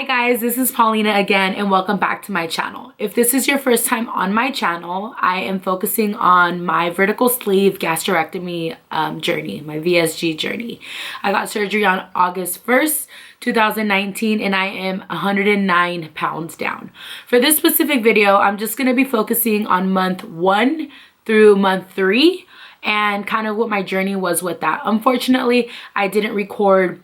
Hi guys, this is Paulina again and welcome back to my channel. If this is your first time on my channel, I am focusing on my vertical sleeve gastrectomy journey, my VSG journey. I got surgery on August 1st, 2019 and I am 109 pounds down. For this specific video, I'm just going to be focusing on month 1 through month 3 and kind of what my journey was with that. Unfortunately, I didn't record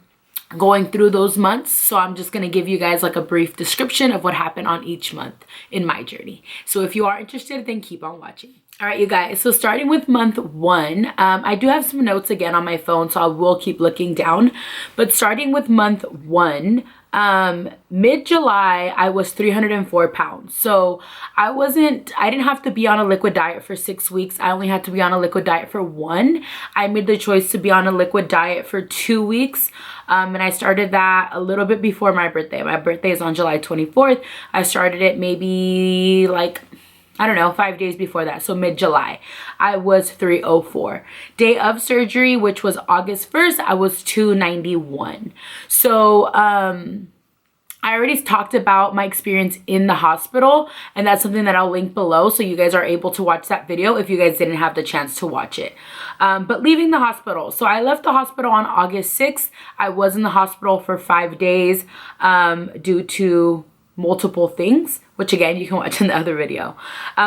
going through those months, so I'm just going to give you guys like a brief description of what happened on each month in my journey. So if you are interested, then keep on watching. All right, you guys, so starting with month 1, I do have some notes again on my phone, so I will keep looking down. But starting with month 1, mid-July, I was 304 pounds. So I didn't have to be on a liquid diet for 6 weeks. I only had to be on a liquid diet for 1. I made the choice to be on a liquid diet for 2 weeks. And I started that a little bit before my birthday. My birthday is on July 24th. I started it maybe like, I don't know, 5 days before that. So mid-July, I was 304. Day of surgery, which was August 1st, I was 291. So, I already talked about my experience in the hospital, and that's something that I'll link below so you guys are able to watch that video if you guys didn't have the chance to watch it. But leaving the hospital. So I left the hospital on August 6th. I was in the hospital for 5 days due to multiple things, which again, you can watch in the other video.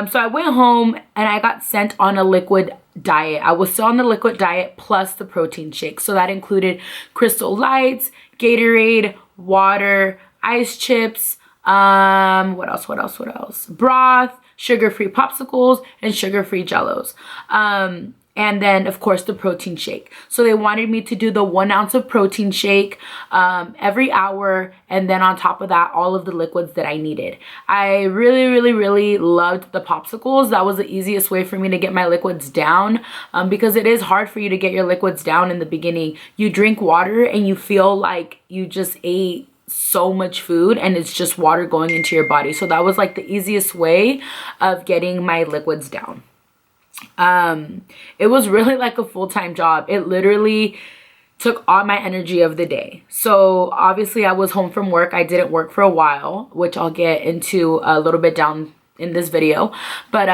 So I went home and I got sent on a liquid diet. I was still on the liquid diet plus the protein shake. So that included Crystal Lights, Gatorade, water, ice chips, what else? Broth, sugar-free popsicles, and sugar-free jellos. And then, of course, the protein shake. So they wanted me to do the 1 ounce of protein shake every hour. And then on top of that, all of the liquids that I needed. I really loved the popsicles. That was the easiest way for me to get my liquids down because it is hard for you to get your liquids down in the beginning. You drink water and you feel like you just ate so much food and it's just water going into your body. So that was like the easiest way of getting my liquids down. It was really like a full-time job. It literally took all my energy of the day. So obviously I was home from work. I didn't work for a while, which I'll get into a little bit down in this video. But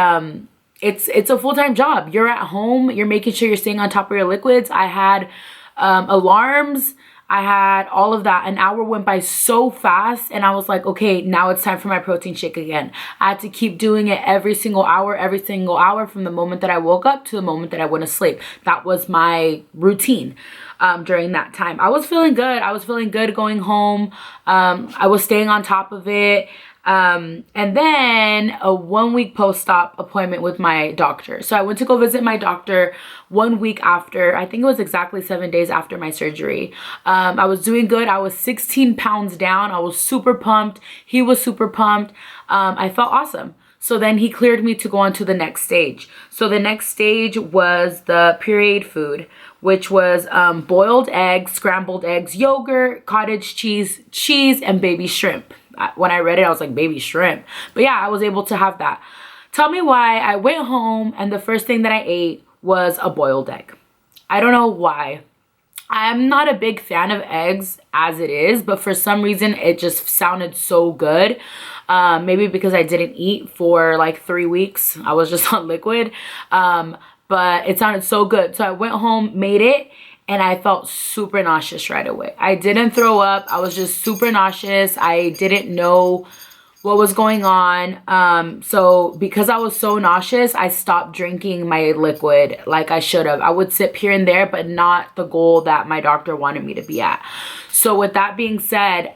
it's a full-time job. You're at home, you're making sure you're staying on top of your liquids. I had alarms. I had all of that. An hour went by so fast and I was like, okay, now it's time for my protein shake again. I had to keep doing it every single hour from the moment that I woke up to the moment that I went to sleep. That was my routine during that time. I was feeling good. I was feeling good going home. I was staying on top of it. And then a 1 week post-op appointment with my doctor. So I went to go visit my doctor 1 week after, I think it was exactly 7 days after my surgery. I was doing good. I was 16 pounds down. I was super pumped. He was super pumped. I felt awesome. So then he cleared me to go on to the next stage. So the next stage was the pureed food, which was boiled eggs, scrambled eggs, yogurt, cottage cheese, and baby shrimp. When I read it, I was like, baby shrimp. But yeah, I was able to have that. Tell me why. I went home and the first thing that I ate was a boiled egg. I don't know why. I'm not a big fan of eggs as it is, but for some reason it just sounded so good. Maybe because I didn't eat for like 3 weeks. I was just on liquid. But it sounded so good. So I went home, made it, and I felt super nauseous right away. I didn't throw up. I was just super nauseous. I didn't know what was going on. So because I was so nauseous, I stopped drinking my liquid like I should have. I would sip here and there, but not the goal that my doctor wanted me to be at. So with that being said,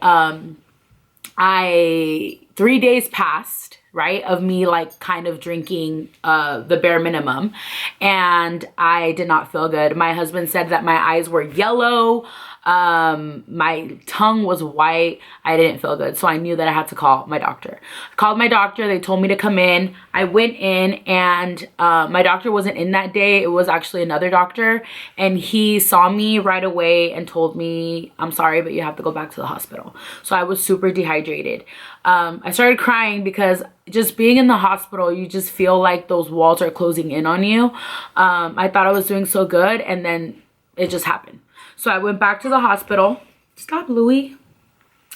3 days passed, right, of me like kind of drinking the bare minimum, and I did not feel good. My husband said that my eyes were yellow, my tongue was white. I didn't feel good, so I knew that I had to call my doctor. I called my doctor. They told me to come in. I went in, and my doctor wasn't in that day. It was actually another doctor, and he saw me right away and told me, I'm sorry, but you have to go back to the hospital. So I was super dehydrated. I started crying because just being in the hospital, you just feel like those walls are closing in on you. I thought I was doing so good, and then it just happened. So I went back to the hospital. Stop, Louie.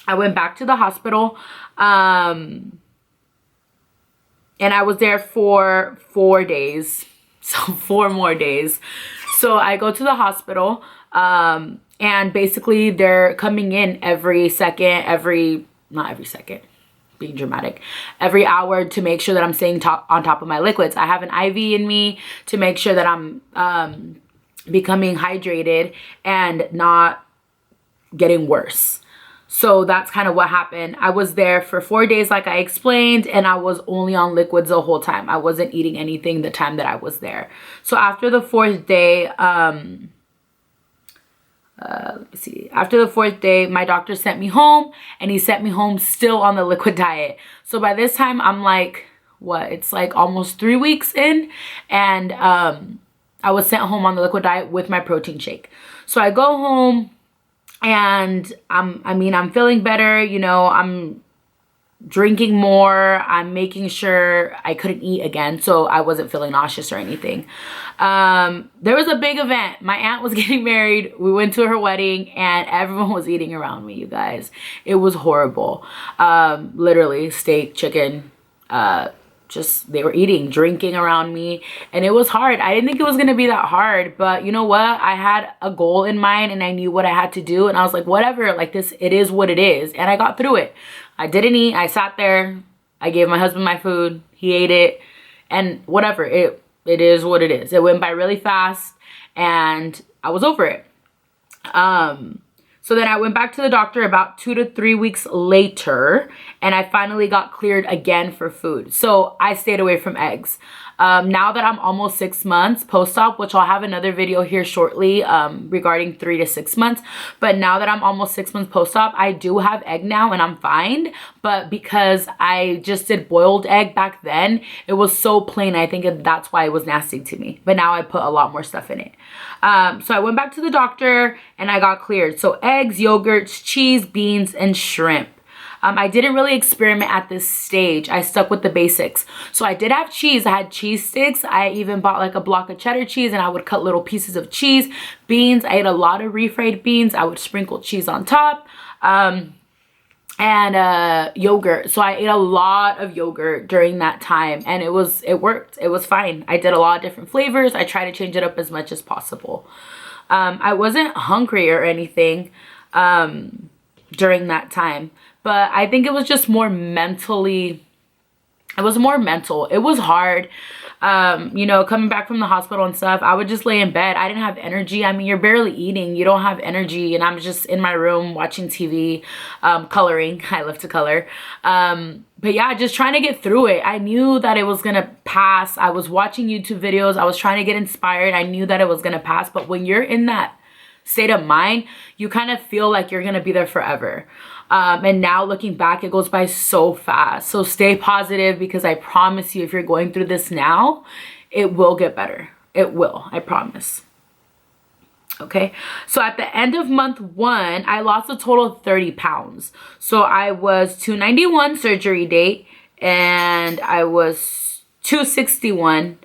I went back to the hospital, and I was there for 4 days. So 4 more days. So I go to the hospital, and basically they're coming in every second, not every second, being dramatic, every hour to make sure that I'm staying on top of my liquids. I have an IV in me to make sure that I'm becoming hydrated and not getting worse. So that's kind of what happened. I was there for 4 days, like I explained, and I was only on liquids the whole time. I wasn't eating anything the time that I was there. So after the 4th day, let me see. After the 4th day, my doctor sent me home, and he sent me home still on the liquid diet. So by this time, I'm like, what? It's like almost 3 weeks in, and I was sent home on the liquid diet with my protein shake. So I go home, and I'm feeling better. You know, I'm drinking more. I'm making sure I couldn't eat again, so I wasn't feeling nauseous or anything. There was a big event. My aunt was getting married. We went to her wedding, and everyone was eating around me, you guys. It was horrible. Literally steak, chicken, just they were eating, drinking around me, and it was hard. I didn't think it was gonna be that hard, but you know what? I had a goal in mind, and I knew what I had to do, and I was like, whatever, like this, it is what it is, and I got through it. I didn't eat. I sat there. I gave my husband my food. He ate it, and whatever. It is what it is. It went by really fast, and I was over it. So then I went back to the doctor about 2 to 3 weeks later, and I finally got cleared again for food. So I stayed away from eggs. Now that I'm almost 6 months post-op, which I'll have another video here shortly regarding 3 to 6 months. But now that I'm almost 6 months post-op, I do have egg now, and I'm fine. But because I just did boiled egg back then, it was so plain. I think that's why it was nasty to me. But now I put a lot more stuff in it. So I went back to the doctor, and I got cleared. So eggs, yogurts, cheese, beans, and shrimp. I didn't really experiment at this stage. I stuck with the basics. So I did have cheese. I had cheese sticks. I even bought like a block of cheddar cheese, and I would cut little pieces of cheese. Beans, I ate a lot of refried beans. I would sprinkle cheese on top. And yogurt. So I ate a lot of yogurt during that time, and it worked. It was fine. I did a lot of different flavors. I tried to change it up as much as possible. I wasn't hungry or anything during that time, but I think it was just more mentally, it was more mental. It was hard. You know, coming back from the hospital and stuff, I would just lay in bed. I didn't have energy. I mean, you're barely eating. You don't have energy. And I'm just in my room watching TV, coloring. I love to color. But yeah, just trying to get through it. I knew that it was going to pass. I was watching YouTube videos. I was trying to get inspired. I knew that it was going to pass. But when you're in that state of mind, you kind of feel like you're going to be there forever. And now looking back, it goes by so fast. So stay positive, because I promise you, if you're going through this now, it will get better. It will, I promise. Okay, so at the end of month 1, I lost a total of 30 pounds. So I was 291 surgery date, and I was 261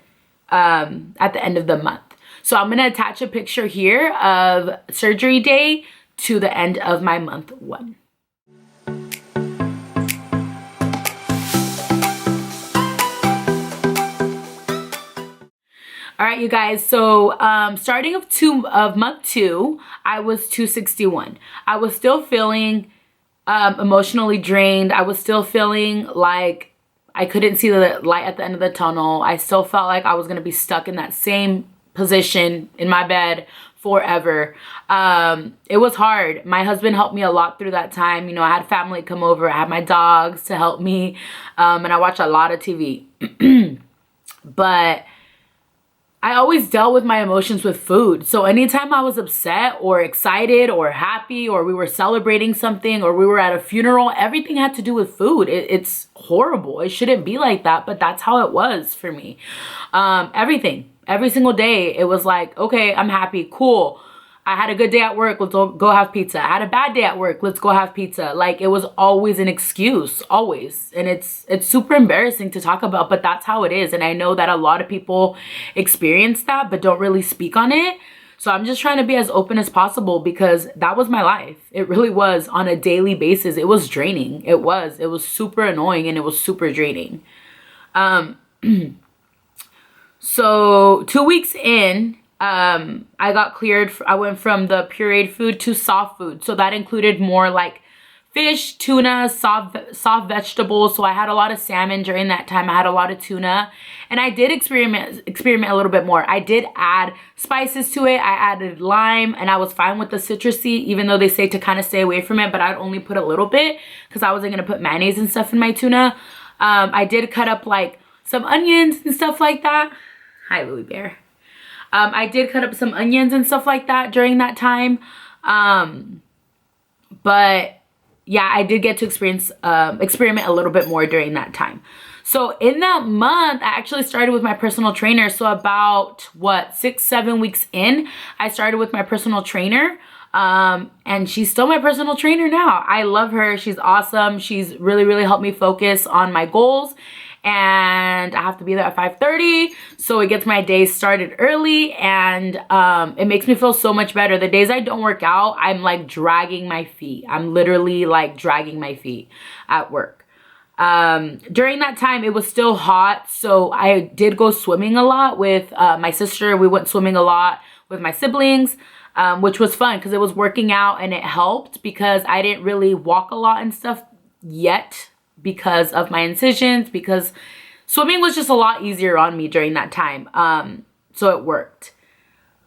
at the end of the month. So I'm going to attach a picture here of surgery day to the end of my month 1. All right, you guys, so starting of month 2, I was 261. I was still feeling emotionally drained. I was still feeling like I couldn't see the light at the end of the tunnel. I still felt like I was going to be stuck in that same position in my bed forever. It was hard. My husband helped me a lot through that time. You know, I had family come over. I had my dogs to help me, and I watched a lot of TV. But I always dealt with my emotions with food. So anytime I was upset or excited or happy, or we were celebrating something, or we were at a funeral, everything had to do with food. It's horrible. It shouldn't be like that, but that's how it was for me. Everything, every single day, it was like, okay, I'm happy, cool. I had a good day at work, let's go have pizza. I had a bad day at work, let's go have pizza. Like, it was always an excuse, always. And it's super embarrassing to talk about, but that's how it is. And I know that a lot of people experience that, but don't really speak on it. So I'm just trying to be as open as possible because that was my life. It really was on a daily basis. It was draining. It was super annoying and it was super draining. So 2 weeks in, I got cleared. I went from the pureed food to soft food. So that included more like fish, tuna, soft vegetables. So I had a lot of salmon during that time. I had a lot of tuna. And I did experiment a little bit more. I did add spices to it. I added lime and I was fine with the citrusy, even though they say to kind of stay away from it, but I'd only put a little bit because I wasn't going to put mayonnaise and stuff in my tuna. I did cut up like some onions and stuff like that. Hi, Louie Bear. I did cut up some onions and stuff like that during that time. But yeah, I did get to experiment a little bit more during that time. So in that month, I actually started with my personal trainer. So about 6-7 weeks in, I started with my personal trainer. And she's still my personal trainer now. I love her. She's awesome. She's really helped me focus on my goals. And I have to be there at 5:30, so it gets my day started early, and it makes me feel so much better. The days I don't work out, I'm like dragging my feet. I'm literally like dragging my feet at work. During that time, it was still hot, so I did go swimming a lot with my sister. We went swimming a lot with my siblings, which was fun because it was working out and it helped because I didn't really walk a lot and stuff yet, because of my incisions, because swimming was just a lot easier on me during that time. So it worked.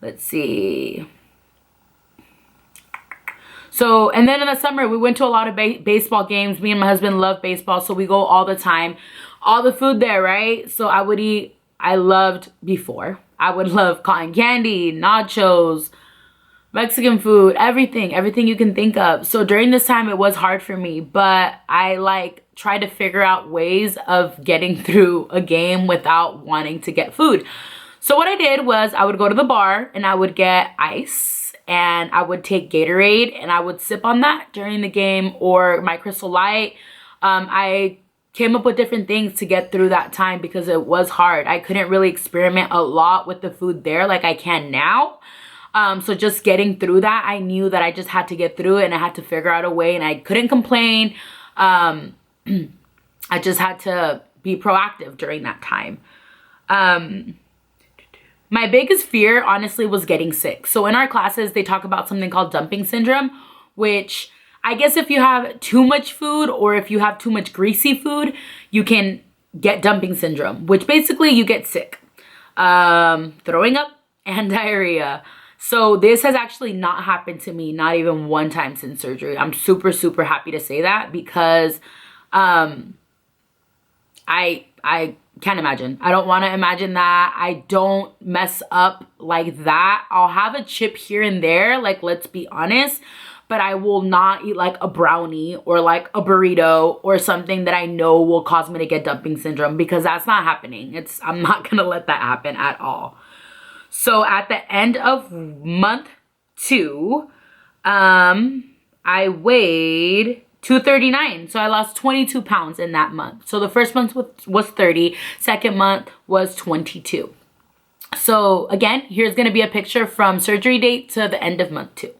Let's see. So, and then in the summer, we went to a lot of baseball games. Me and my husband love baseball, so we go all the time. All the food there, right? So I would eat, I would love cotton candy, nachos, Mexican food, everything you can think of. So during this time, it was hard for me, but I like tried to figure out ways of getting through a game without wanting to get food. So what I did was I would go to the bar and I would get ice and I would take Gatorade and I would sip on that during the game, or my Crystal Light. I came up with different things to get through that time because it was hard. I couldn't really experiment a lot with the food there like I can now. So just getting through that, I knew that I just had to get through it and I had to figure out a way, and I couldn't complain. I just had to be proactive during that time. My biggest fear, honestly, was getting sick. So in our classes, they talk about something called dumping syndrome, which I guess if you have too much food or if you have too much greasy food, you can get dumping syndrome, which basically you get sick, throwing up and diarrhea. So this has actually not happened to me, not even one time since surgery. I'm super happy to say that because I can't imagine. I don't want to imagine that. I don't mess up like that. I'll have a chip here and there, like, let's be honest, but I will not eat like a brownie or like a burrito or something that I know will cause me to get dumping syndrome, because that's not happening. I'm not going to let that happen at all. So at the end of month 2, I weighed 239. So I lost 22 pounds in that month. So the first month was 30. Second month was 22. So again, here's going to be a picture from surgery date to the end of month 2.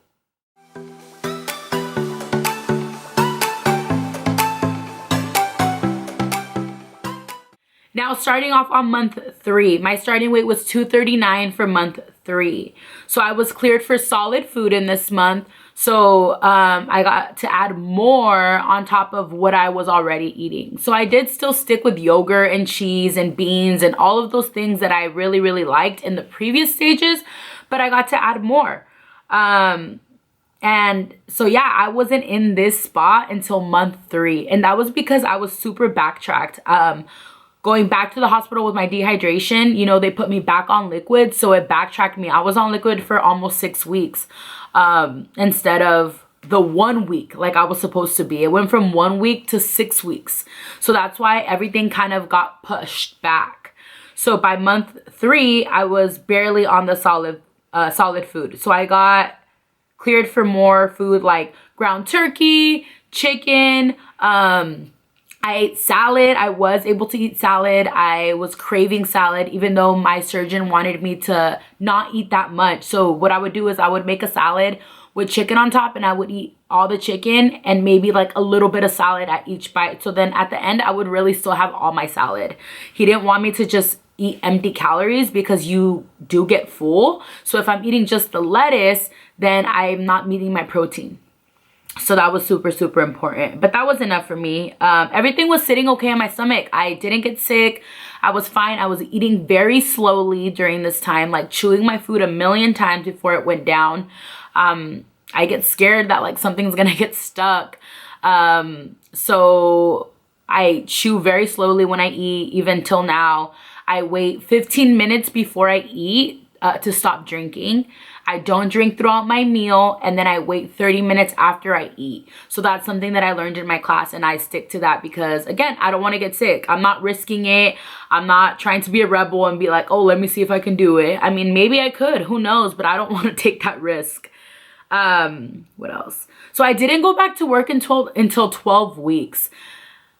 Now, starting off on month 3, my starting weight was 239 for month 3. So I was cleared for solid food in this month. So I got to add more on top of what I was already eating. So I did still stick with yogurt and cheese and beans and all of those things that I really liked in the previous stages, but I got to add more. And so yeah, I wasn't in this spot until month 3. And that was because I was super backtracked. Going back to the hospital with my dehydration, you know, they put me back on liquid, so it backtracked me. I was on liquid for almost 6 weeks instead of the 1 week like I was supposed to be. It went from 1 week to 6 weeks. So that's why everything kind of got pushed back. So by month 3, I was barely on the solid food. So I got cleared for more food like ground turkey, chicken, I ate salad. I was able to eat salad. I was craving salad even though my surgeon wanted me to not eat that much. So what I would do is I would make a salad with chicken on top, and I would eat all the chicken and maybe like a little bit of salad at each bite. So then at the end, I would really still have all my salad. He didn't want me to just eat empty calories because you do get full. So if I'm eating just the lettuce, then I'm not meeting my protein. So that was super, super important. But that was enough for me. Everything was sitting okay in my stomach. I didn't get sick. I was fine. I was eating very slowly during this time, like chewing my food a million times before it went down. I get scared that like something's gonna get stuck. So I chew very slowly when I eat, even till now. I wait 15 minutes before I eat to stop drinking. I don't drink throughout my meal, and then I wait 30 minutes after I eat. So that's something that I learned in my class, and I stick to that because, again, I don't want to get sick. I'm not risking it. I'm not trying to be a rebel and be like, oh, let me see if I can do it. I mean, maybe I could. Who knows? But I don't want to take that risk. What else? So I didn't go back to work until 12 weeks,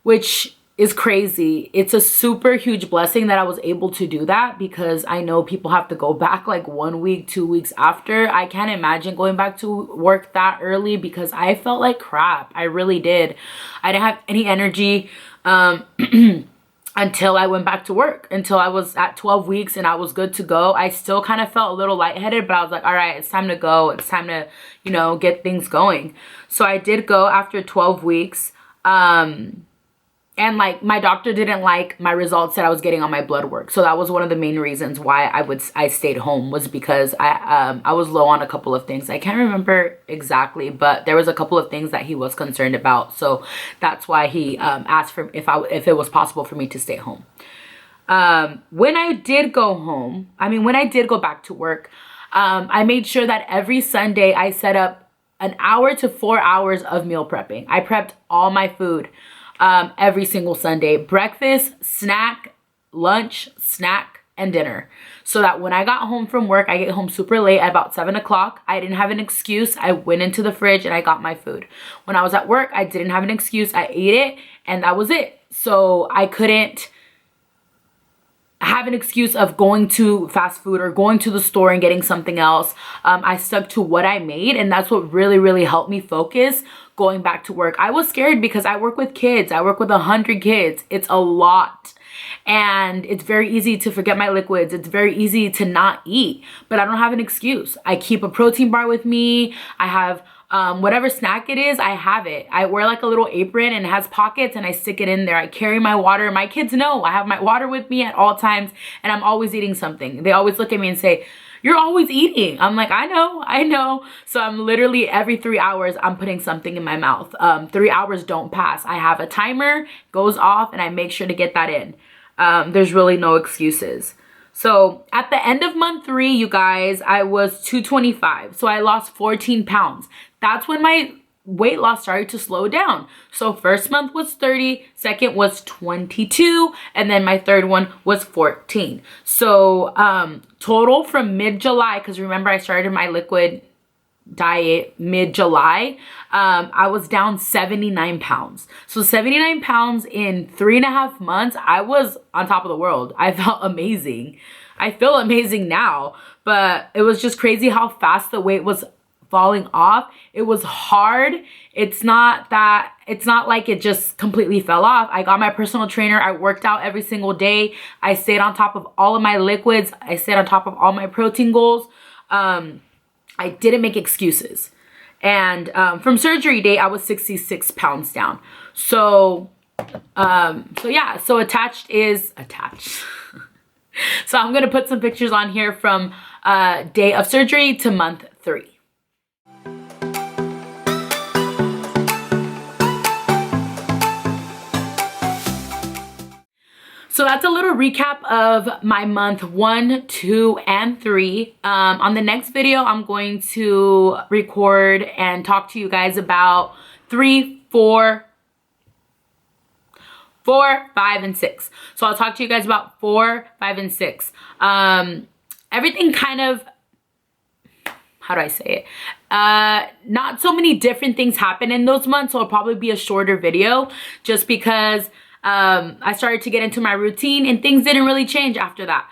which is crazy. It's a super huge blessing that I was able to do that, because I know people have to go back like 1 week, 2 weeks after. I can't imagine going back to work that early because I felt like crap. I really did. I didn't have any energy until I went back to work, until I was at 12 weeks and I was good to go. I still kind of felt a little lightheaded, but I was like, all right, it's time to go. It's time to, you know, get things going. So I did go after 12 weeks. And like my doctor didn't like my results that I was getting on my blood work. So that was one of the main reasons why I stayed home, was because I was low on a couple of things. I can't remember exactly, but there was a couple of things that he was concerned about. So that's why he asked for if it was possible for me to stay home. When I did go home, when I did go back to work, I made sure that every Sunday I set up an hour to 4 hours of meal prepping. I prepped all my food. Every single Sunday, breakfast, snack, lunch, snack, and dinner. So that when I got home from work, I get home super late at about 7 o'clock. I didn't have an excuse. I went into the fridge and I got my food. When I was at work, I didn't have an excuse. I ate it and that was it. So I couldn't have an excuse of going to fast food or going to the store and getting something else. I stuck to what I made, and that's what really, really helped me focus going back to work. I was scared because I work with kids. I work with 100 kids. It's a lot. And it's very easy to forget my liquids. It's very easy to not eat, but I don't have an excuse. I keep a protein bar with me. I have whatever snack it is, I have it. I wear like a little apron and it has pockets and I stick it in there. I carry my water. My kids know I have my water with me at all times and I'm always eating something. They always look at me and say, you're always eating. I'm like, I know. So I'm literally every 3 hours, I'm putting something in my mouth. 3 hours don't pass. I have a timer, goes off, and I make sure to get that in. There's really no excuses. So at the end of month 3, you guys, I was 225. So I lost 14 pounds. That's when my weight loss started to slow down. So first month was 30, second was 22, and then my third one was 14. So total from mid-July, because remember I started my liquid diet mid-July, I was down 79 pounds. So 79 pounds in 3.5 months, I was on top of the world. I felt amazing. I feel amazing now, but it was just crazy how fast the weight was falling off. It was hard. It's not like it just completely fell off. I got my personal trainer. I worked out every single day. I stayed on top of all of my liquids. I stayed on top of all my protein goals. I didn't make excuses. And from surgery day, I was 66 pounds down. So yeah, so attached is attached. So I'm going to put some pictures on here from day of surgery to month 3. So that's a little recap of my month 1, 2, and 3. On the next video, I'm going to record and talk to you guys about 3, 4, 5, and 6. So I'll talk to you guys about 4, 5, and 6. Everything kind of how do I say it? Not so many different things happen in those months, so it'll probably be a shorter video just because I started to get into my routine and things didn't really change after that.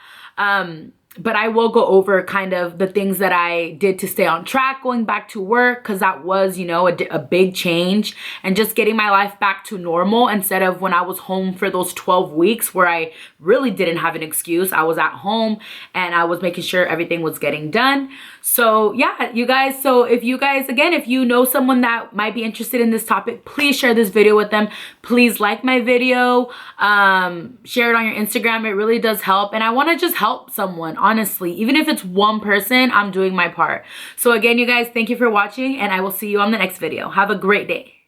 But I will go over kind of the things that I did to stay on track going back to work, because that was, you know, a big change, and just getting my life back to normal instead of when I was home for those 12 weeks where I really didn't have an excuse. I was at home and I was making sure everything was getting done. So yeah, you guys, so if you guys, again, if you know someone that might be interested in this topic, please share this video with them. Please like my video, share it on your Instagram. It really does help. And I want to just help someone, honestly. Even if it's one person, I'm doing my part. So again, you guys, thank you for watching, and I will see you on the next video. Have a great day.